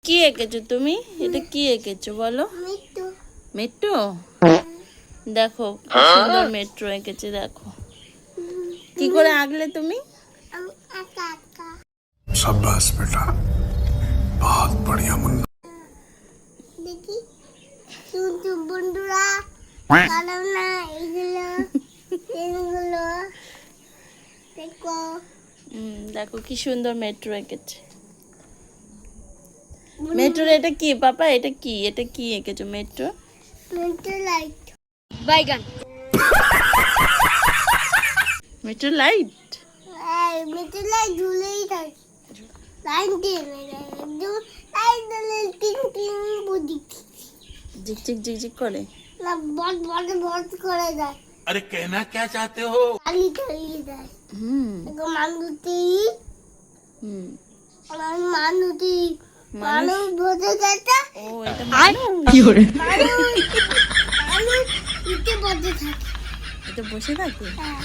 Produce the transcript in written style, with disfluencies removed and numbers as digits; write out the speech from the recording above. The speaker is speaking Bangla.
কি এঁকেছো তুমি? এটা কি এঁকেছো বলো? মেট্রো। দেখো কি সুন্দর মেট্রো এঁকেছে, দেখো কি করে আঁকলে তুমি? शाबाश बेटा, बहुत बढ़िया मुन्ना। দেখি কিন্তু বন্ধুরা কালো না এগুলো এগুলো দেখো দেখো কি সুন্দর মেট্রো এঁকেছে। মেট্রোর এটা কি পাপা? এটা কি এঁকেছো মেট্রো? মেট্রো লাইট বাইগান মেট্রো লাইট। মেট্রো লাইট ঝুলেই থাকে লাইন দিয়ে লাইট দিলে টিং টিং বুঝি ঝিকঝিক ঝিকঝিক করে। না বট বট বট করে যায়। अरे कहना क्या चाहते हो? চালিয়ে চালিয়ে যায়। এরকম মানুষটি হুম মানুষটি মানুষ। মানুষ বসে গেছে ও এটা মানুষ। মানুষ মানুষ নিচে বসে থাকে। এটা বসে থাকে। হ্যাঁ